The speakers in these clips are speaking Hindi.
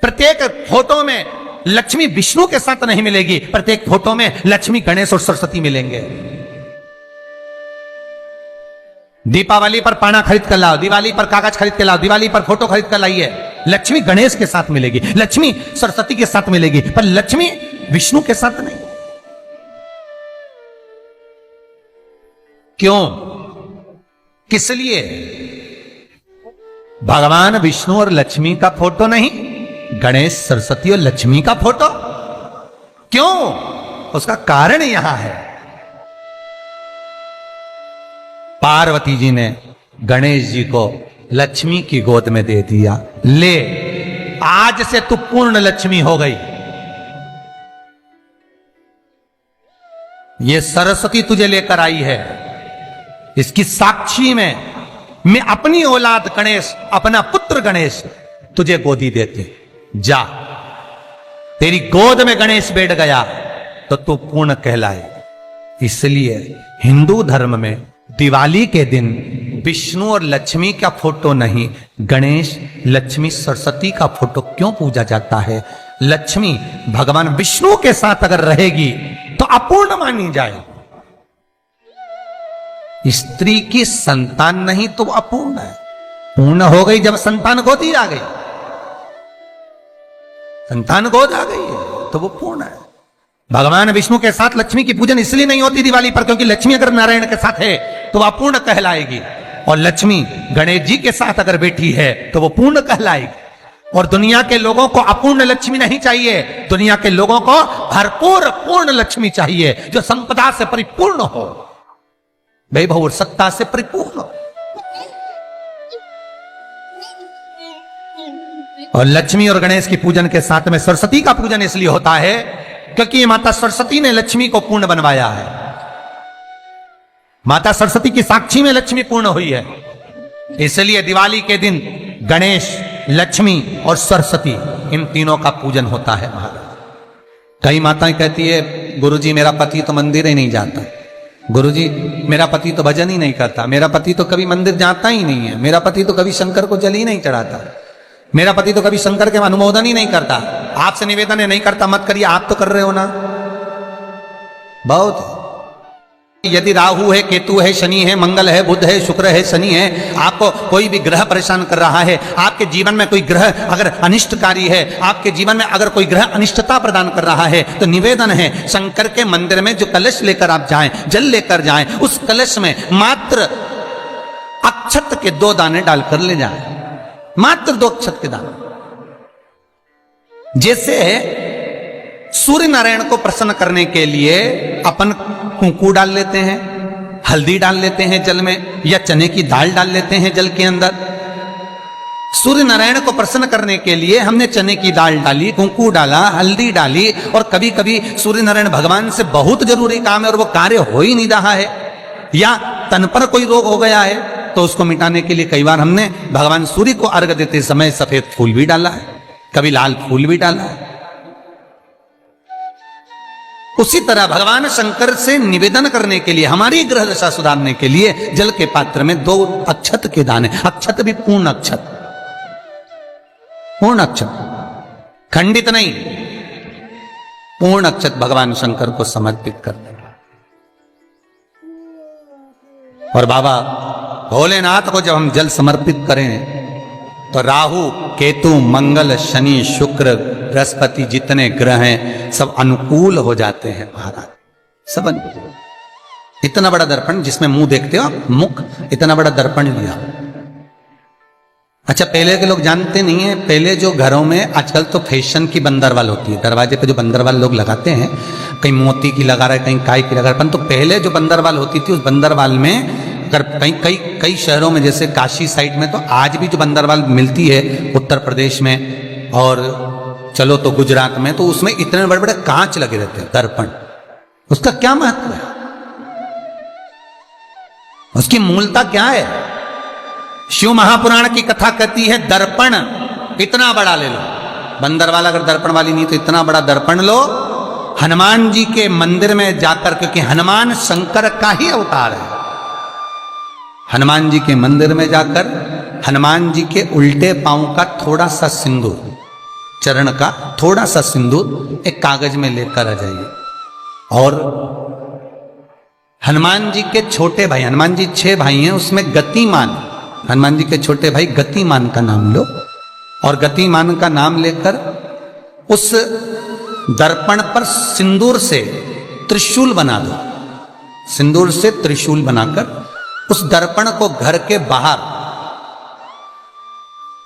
प्रत्येक फोटो में लक्ष्मी विष्णु के साथ नहीं मिलेगी, प्रत्येक फोटो में लक्ष्मी गणेश और सरस्वती मिलेंगे। दीपावली पर पाना खरीद कर लाओ, दिवाली पर कागज खरीद कर लाओ, दिवाली पर फोटो खरीद कर लाइए, लक्ष्मी गणेश के साथ मिलेगी, लक्ष्मी सरस्वती के साथ मिलेगी, पर लक्ष्मी विष्णु के साथ नहीं। क्यों? किस लिए? भगवान विष्णु और लक्ष्मी का फोटो नहीं, गणेश सरस्वती और लक्ष्मी का फोटो। क्यों? उसका कारण यहां है, पार्वती जी ने गणेश जी को लक्ष्मी की गोद में दे दिया, ले आज से तू पूर्ण लक्ष्मी हो गई। ये सरस्वती तुझे लेकर आई है, इसकी साक्षी में मैं अपनी औलाद गणेश, अपना पुत्र गणेश तुझे गोदी देते, जा तेरी गोद में गणेश बैठ गया तो तू पूर्ण कहलाए। इसलिए हिंदू धर्म में दिवाली के दिन विष्णु और लक्ष्मी का फोटो नहीं, गणेश लक्ष्मी सरस्वती का फोटो क्यों पूजा जाता है? लक्ष्मी भगवान विष्णु के साथ अगर रहेगी तो अपूर्ण मानी जाए। स्त्री की संतान नहीं तो अपूर्ण है, पूर्ण हो गई जब संतान गोदी आ गई, संतान गोद आ गई है तो वो पूर्ण है। भगवान विष्णु के साथ लक्ष्मी की पूजन इसलिए नहीं होती दिवाली पर, क्योंकि लक्ष्मी अगर नारायण के साथ है तो वह अपूर्ण कहलाएगी, और लक्ष्मी गणेश जी के साथ अगर बैठी है तो वो पूर्ण कहलाएगी। और दुनिया के लोगों को अपूर्ण लक्ष्मी नहीं चाहिए, दुनिया के लोगों को भरपूर पूर्ण लक्ष्मी चाहिए, जो संपदा से परिपूर्ण हो, वैभव और सत्ता से परिपूर्ण हो। और लक्ष्मी और गणेश की पूजन के साथ में सरस्वती का पूजन इसलिए होता है क्योंकि माता सरस्वती ने लक्ष्मी को पूर्ण बनवाया है। माता सरस्वती की साक्षी में लक्ष्मी पूर्ण हुई है, इसलिए दिवाली के दिन गणेश, लक्ष्मी और सरस्वती इन तीनों का पूजन होता है। महाराज कई माताएं कहती है, गुरुजी मेरा पति तो मंदिर ही नहीं जाता, गुरुजी मेरा पति तो भजन ही नहीं करता, मेरा पति तो कभी मंदिर जाता ही नहीं है, मेरा पति तो कभी शंकर को जल ही नहीं चढ़ाता, मेरा पति तो कभी शंकर के अनुमोदन ही नहीं करता। आपसे निवेदन है नहीं करता मत करिए, आप तो कर रहे हो ना। बहुत यदि राहु है, केतु है, शनि है, मंगल है, बुध है, शुक्र है, शनि है, आपको कोई भी ग्रह परेशान कर रहा है, आपके जीवन में कोई ग्रह अगर अनिष्टकारी है, आपके जीवन में अगर कोई ग्रह अनिष्टता प्रदान कर रहा है, तो निवेदन है शंकर के मंदिर में जो कलश लेकर आप जाएं, जल लेकर जाएं, उस कलश में मात्र अक्षत के 2 दाने डालकर ले जाएं, मात्र 2 अक्षत के दाने। जैसे सूर्य नारायण को प्रसन्न करने के लिए अपन कुंकू डाल लेते हैं, हल्दी डाल लेते हैं जल में, या चने की दाल डाल लेते हैं जल के अंदर। सूर्य नारायण को प्रसन्न करने के लिए हमने चने की दाल डाली, कुंकू डाला, हल्दी डाली, और कभी कभी सूर्य नारायण भगवान से बहुत जरूरी काम है और वो कार्य हो ही नहीं रहा है, या तन पर कोई रोग हो गया है, तो उसको मिटाने के लिए कई बार हमने भगवान सूर्य को अर्घ देते समय सफेद फूल भी डाला है, कभी लाल फूल भी डाला है। उसी तरह भगवान शंकर से निवेदन करने के लिए, हमारी ग्रह दशा सुधारने के लिए जल के पात्र में 2 अक्षत के दाने, अक्षत भी पूर्ण अक्षत, पूर्ण अक्षत, खंडित नहीं, पूर्ण अक्षत भगवान शंकर को समर्पित करने। और बाबा भोलेनाथ को जब हम जल समर्पित करें तो राहु, केतु, मंगल, शनि, शुक्र, बृहस्पति जितने ग्रह हैं सब अनुकूल हो जाते हैं। महाराज सब अनुकूल। इतना बड़ा दर्पण जिसमें मुंह देखते हो, मुख, इतना बड़ा दर्पण लिया। अच्छा, पहले के लोग जानते नहीं है, पहले जो घरों में आजकल तो फैशन की बंदरवाल होती है, दरवाजे पे जो बंदरवाल लोग लगाते हैं, कहीं मोती की लगा रहा है, कहीं काय की लगा रहा है, तो पहले जो बंदरवाल होती थी उस बंदरवाल में अगर कई शहरों में जैसे काशी साइड में, तो आज भी जो बंदरवाल मिलती है उत्तर प्रदेश में, और चलो तो गुजरात में, तो उसमें इतने बड़े बड़े कांच लगे रहते हैं, दर्पण। उसका क्या महत्व है? उसकी मूलता क्या है? शिव महापुराण की कथा कहती है दर्पण इतना बड़ा ले लो, बंदरवाल अगर दर्पण वाली नहीं तो इतना बड़ा दर्पण लो, हनुमान जी के मंदिर में जाकर, क्योंकि हनुमान शंकर का ही अवतार है, हनुमान जी के मंदिर में जाकर हनुमान जी के उल्टे पांव का थोड़ा सा सिंदूर चरण का थोड़ा सा सिंदूर एक कागज में लेकर आ जाइए। और हनुमान जी के छोटे भाई, हनुमान जी 6 भाई हैं, उसमें गतिमान, हनुमान जी के छोटे भाई गतिमान का नाम लो और गतिमान का नाम लेकर उस दर्पण पर सिंदूर से त्रिशूल बना दो। सिंदूर से त्रिशूल बनाकर उस दर्पण को घर के बाहर,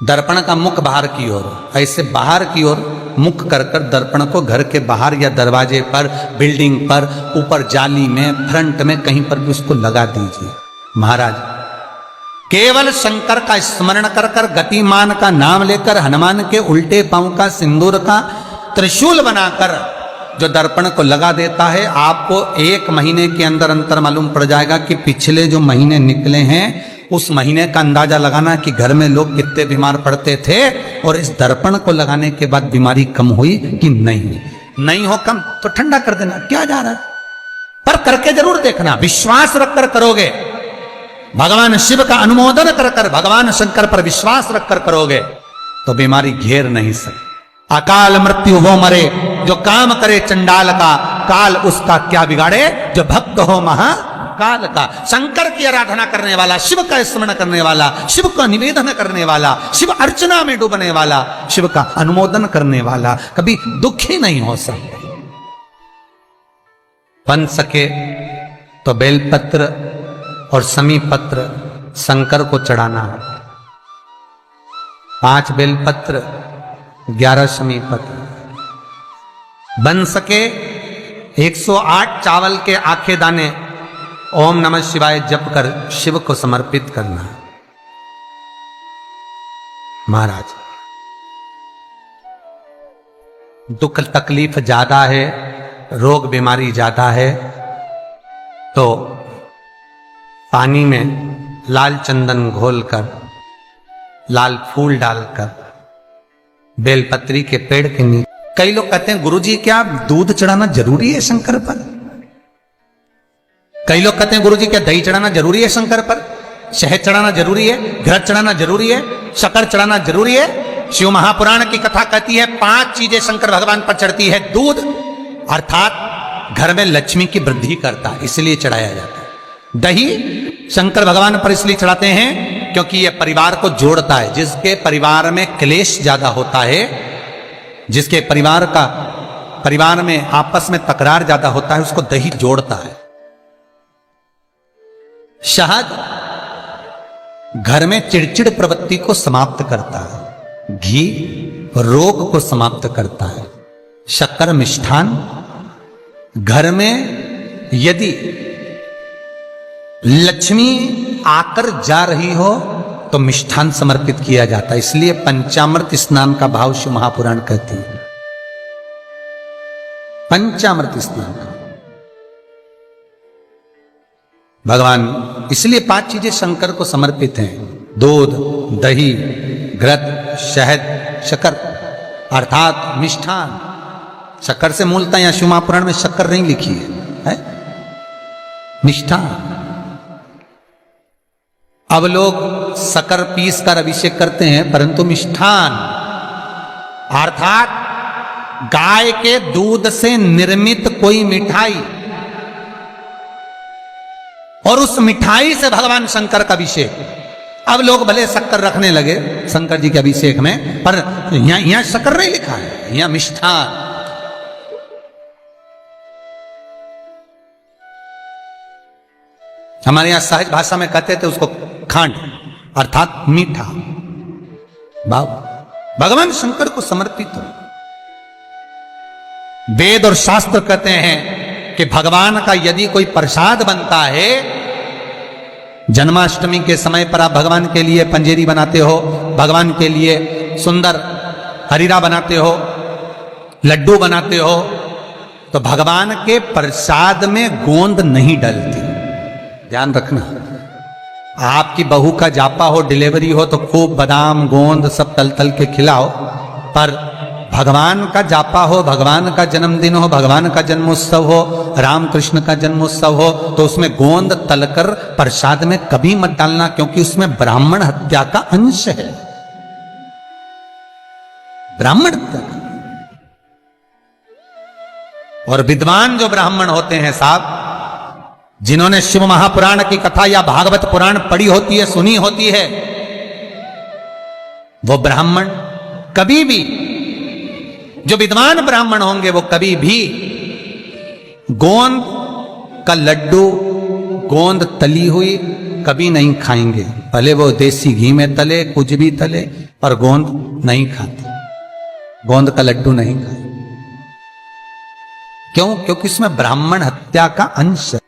दर्पण का मुख बाहर की ओर, ऐसे बाहर की ओर मुख कर कर दर्पण को घर के बाहर या दरवाजे पर, बिल्डिंग पर, ऊपर जाली में, फ्रंट में, कहीं पर भी उसको लगा दीजिए। महाराज केवल शंकर का स्मरण कर कर, गतिमान का नाम लेकर, हनुमान के उल्टे पांव का सिंदूर का त्रिशूल बनाकर जो दर्पण को लगा देता है, आपको 1 महीने के अंदर अंतर मालूम पड़ जाएगा कि पिछले जो महीने निकले हैं उस महीने का अंदाजा लगाना कि घर में लोग कितने बीमार पड़ते थे और इस दर्पण को लगाने के बाद बीमारी कम हुई कि नहीं हो कम तो ठंडा कर देना, क्या जा रहा है, पर करके जरूर देखना। विश्वास रखकर करोगे, भगवान शिव का अनुमोदन कर कर, भगवान शंकर पर विश्वास रखकर करोगे तो बीमारी घेर नहीं सकती। अकाल मृत्यु वो मरे जो काम करे चंडाल का, काल उसका क्या बिगाड़े जो भक्त हो महाकाल का। शंकर की आराधना करने वाला, शिव का स्मरण करने वाला, शिव का निवेदन करने वाला, शिव अर्चना में डूबने वाला, शिव का अनुमोदन करने वाला कभी दुखी नहीं हो सकता। बन सके तो बेलपत्र और समी पत्र शंकर को चढ़ाना है। 5 बेलपत्र, 11 समी पत्र। बन सके 108 चावल के आखे दाने ओम नमः शिवाय जप कर शिव को समर्पित करना। महाराज दुख तकलीफ ज्यादा है, रोग बीमारी ज्यादा है, तो पानी में लाल चंदन घोलकर, लाल फूल डालकर बेलपत्री के पेड़ के नीचे। कई लोग कहते हैं गुरुजी क्या दूध चढ़ाना जरूरी है शंकर पर? कई लोग कहते हैं गुरुजी क्या दही चढ़ाना जरूरी है शंकर पर? शहद चढ़ाना जरूरी है? घृत चढ़ाना जरूरी है? शक्कर चढ़ाना जरूरी है? शिव महापुराण की कथा कहती है 5 चीजें शंकर भगवान पर चढ़ती है। दूध अर्थात घर में लक्ष्मी की वृद्धि करता है, इसलिए चढ़ाया जाता है। दही शंकर भगवान पर इसलिए चढ़ाते हैं क्योंकि यह परिवार को जोड़ता है। जिसके परिवार में क्लेश ज्यादा होता है, जिसके परिवार में आपस में तकरार ज्यादा होता है, उसको दही जोड़ता है। शहद घर में चिड़चिड़ प्रवृत्ति को समाप्त करता है। घी रोग को समाप्त करता है। शक्कर मिष्ठान घर में यदि लक्ष्मी आकर जा रही हो तो मिष्ठान समर्पित किया जाता है। इसलिए पंचामृत स्नान का भाव शिव महापुराण कहती है। पंचामृत स्नान का भगवान, इसलिए 5 चीजें शंकर को समर्पित हैं। दूध, दही, घृत, शहद, शक्कर अर्थात मिष्ठान। शक्कर से मूलतः यहां शिव महापुराण में शक्कर नहीं लिखी है? मिष्ठान। अब लोग शक्कर पीस कर अभिषेक करते हैं, परंतु मिष्ठान अर्थात गाय के दूध से निर्मित कोई मिठाई, और उस मिठाई से भगवान शंकर का अभिषेक। अब लोग भले शक्कर रखने लगे शंकर जी के अभिषेक में, पर यहां शक्कर नहीं लिखा है, यहां मिष्ठान। हमारे यहां सहज भाषा में कहते थे उसको खांड अर्थात मीठा। भगवान शंकर को समर्पित हो। वेद और शास्त्र कहते हैं कि भगवान का यदि कोई प्रसाद बनता है, जन्माष्टमी के समय पर आप भगवान के लिए पंजेरी बनाते हो, भगवान के लिए सुंदर हरीरा बनाते हो, लड्डू बनाते हो, तो भगवान के प्रसाद में गोंद नहीं डलती। ध्यान रखना। आपकी बहू का जापा हो, डिलीवरी हो, तो खूब बादाम गोंद सब तल तल के खिलाओ, पर भगवान का जापा हो, भगवान का जन्मदिन हो, भगवान का जन्मोत्सव हो, रामकृष्ण का जन्मोत्सव हो, तो उसमें गोंद तलकर प्रसाद में कभी मत डालना, क्योंकि उसमें ब्राह्मण हत्या का अंश है। ब्राह्मण हत्या का। और विद्वान जो ब्राह्मण होते हैं साहब, जिन्होंने शिव महापुराण की कथा या भागवत पुराण पढ़ी होती है, सुनी होती है, वो ब्राह्मण कभी भी, जो विद्वान ब्राह्मण होंगे वो कभी भी गोंद का लड्डू, गोंद तली हुई कभी नहीं खाएंगे। भले वो देसी घी में तले, कुछ भी तले, पर गोंद नहीं खाते, गोंद का लड्डू नहीं खाते। क्यों? क्योंकि इसमें ब्राह्मण हत्या का अंश है।